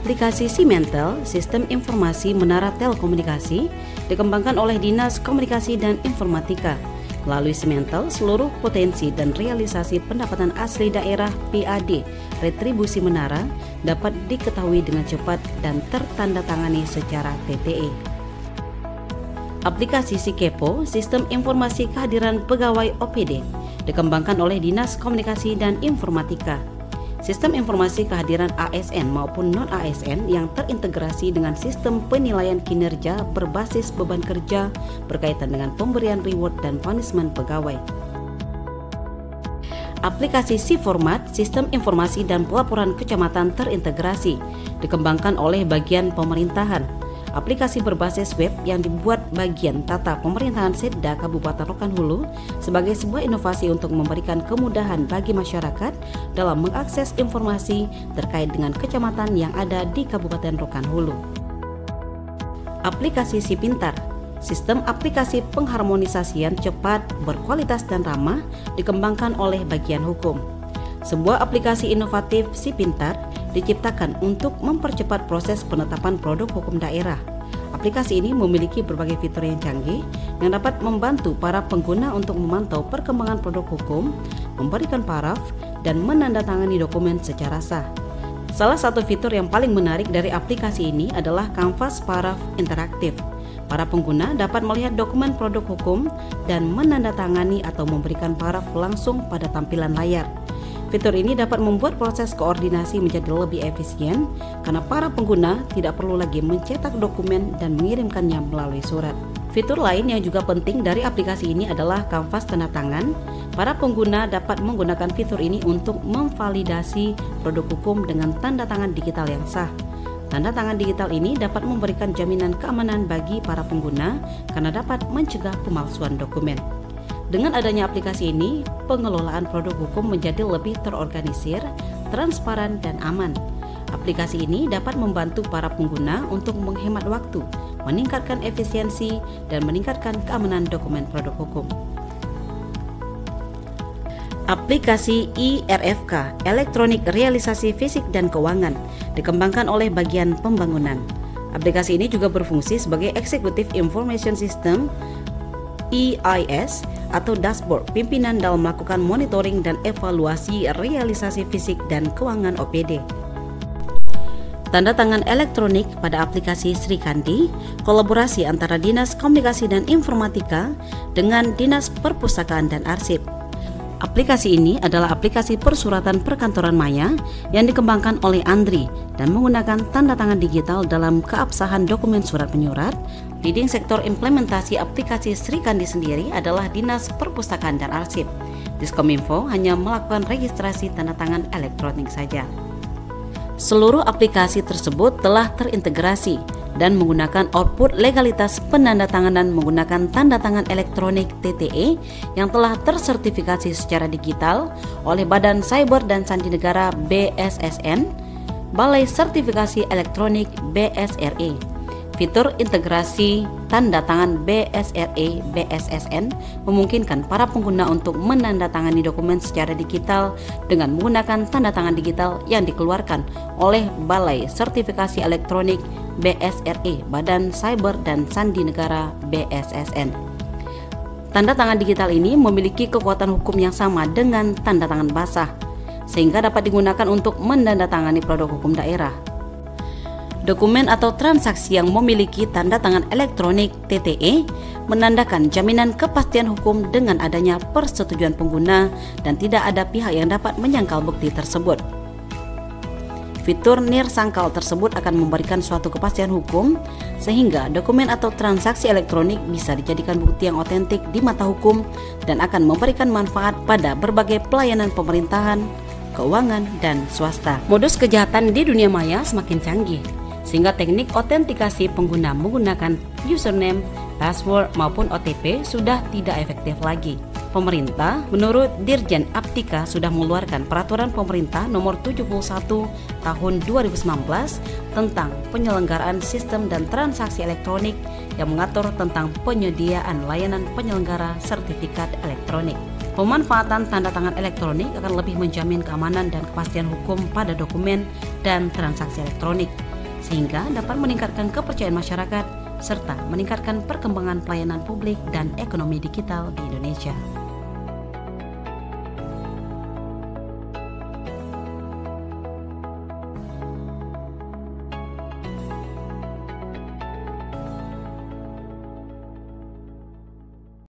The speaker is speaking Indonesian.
Aplikasi Simentel, Sistem Informasi Menara Telekomunikasi, dikembangkan oleh Dinas Komunikasi dan Informatika. Melalui Simentel, seluruh potensi dan realisasi pendapatan asli daerah PAD retribusi menara dapat diketahui dengan cepat dan tertandatangani secara TTE. Aplikasi Sikepo, Sistem Informasi Kehadiran Pegawai OPD, dikembangkan oleh Dinas Komunikasi dan Informatika. Sistem informasi kehadiran ASN maupun non-ASN yang terintegrasi dengan sistem penilaian kinerja berbasis beban kerja berkaitan dengan pemberian reward dan punishment pegawai. Aplikasi SIFormat, Sistem Informasi dan Pelaporan Kecamatan terintegrasi, dikembangkan oleh bagian pemerintahan. Aplikasi berbasis web yang dibuat bagian tata pemerintahan Setda Kabupaten Rokan Hulu sebagai sebuah inovasi untuk memberikan kemudahan bagi masyarakat dalam mengakses informasi terkait dengan kecamatan yang ada di Kabupaten Rokan Hulu. Aplikasi SiPintar, sistem aplikasi pengharmonisasian cepat, berkualitas dan ramah, dikembangkan oleh bagian hukum. Sebuah aplikasi inovatif SiPintar diciptakan untuk mempercepat proses penetapan produk hukum daerah. Aplikasi ini memiliki berbagai fitur yang canggih yang dapat membantu para pengguna untuk memantau perkembangan produk hukum, memberikan paraf, dan menandatangani dokumen secara sah. Salah satu fitur yang paling menarik dari aplikasi ini adalah kanvas paraf interaktif. Para pengguna dapat melihat dokumen produk hukum dan menandatangani atau memberikan paraf langsung pada tampilan layar. Fitur ini dapat membuat proses koordinasi menjadi lebih efisien karena para pengguna tidak perlu lagi mencetak dokumen dan mengirimkannya melalui surat. Fitur lain yang juga penting dari aplikasi ini adalah kanvas tanda tangan. Para pengguna dapat menggunakan fitur ini untuk memvalidasi produk hukum dengan tanda tangan digital yang sah. Tanda tangan digital ini dapat memberikan jaminan keamanan bagi para pengguna karena dapat mencegah pemalsuan dokumen. Dengan adanya aplikasi ini, pengelolaan produk hukum menjadi lebih terorganisir, transparan, dan aman. Aplikasi ini dapat membantu para pengguna untuk menghemat waktu, meningkatkan efisiensi, dan meningkatkan keamanan dokumen produk hukum. Aplikasi IRFK, Elektronik Realisasi Fisik dan Keuangan, dikembangkan oleh bagian pembangunan. Aplikasi ini juga berfungsi sebagai Executive Information System EIS atau dashboard pimpinan dalam melakukan monitoring dan evaluasi realisasi fisik dan keuangan OPD. Tanda tangan elektronik pada aplikasi Sri Kandi, kolaborasi antara Dinas Komunikasi dan Informatika dengan Dinas Perpustakaan dan Arsip. Aplikasi ini adalah aplikasi persuratan perkantoran maya yang dikembangkan oleh Andri dan menggunakan tanda tangan digital dalam keabsahan dokumen surat menyurat. Leading sektor implementasi aplikasi Sri Kandi sendiri adalah Dinas Perpustakaan dan Arsip. Diskominfo hanya melakukan registrasi tanda tangan elektronik saja. Seluruh aplikasi tersebut telah terintegrasi dan menggunakan output legalitas penandatanganan menggunakan tanda tangan elektronik TTE yang telah tersertifikasi secara digital oleh Badan Cyber dan Sandi Negara BSSN, Balai Sertifikasi Elektronik BSRE. Fitur integrasi tanda tangan BSRE BSSN memungkinkan para pengguna untuk menandatangani dokumen secara digital dengan menggunakan tanda tangan digital yang dikeluarkan oleh Balai Sertifikasi Elektronik BSRE, Badan Cyber dan Sandi Negara BSSN. Tanda tangan digital ini memiliki kekuatan hukum yang sama dengan tanda tangan basah, sehingga dapat digunakan untuk menandatangani produk hukum daerah. Dokumen atau transaksi yang memiliki tanda tangan elektronik TTE menandakan jaminan kepastian hukum dengan adanya persetujuan pengguna dan tidak ada pihak yang dapat menyangkal bukti tersebut. Fitur nirsangkal tersebut akan memberikan suatu kepastian hukum sehingga dokumen atau transaksi elektronik bisa dijadikan bukti yang otentik di mata hukum dan akan memberikan manfaat pada berbagai pelayanan pemerintahan, keuangan, dan swasta. Modus kejahatan di dunia maya semakin canggih, sehingga teknik otentikasi pengguna menggunakan username, password, maupun OTP sudah tidak efektif lagi. Pemerintah, menurut Dirjen Aptika, sudah mengeluarkan Peraturan Pemerintah Nomor 71 Tahun 2019 tentang penyelenggaraan sistem dan transaksi elektronik yang mengatur tentang penyediaan layanan penyelenggara sertifikat elektronik. Pemanfaatan tanda tangan elektronik akan lebih menjamin keamanan dan kepastian hukum pada dokumen dan transaksi elektronik. sehingga dapat meningkatkan kepercayaan masyarakat serta meningkatkan perkembangan pelayanan publik dan ekonomi digital di Indonesia.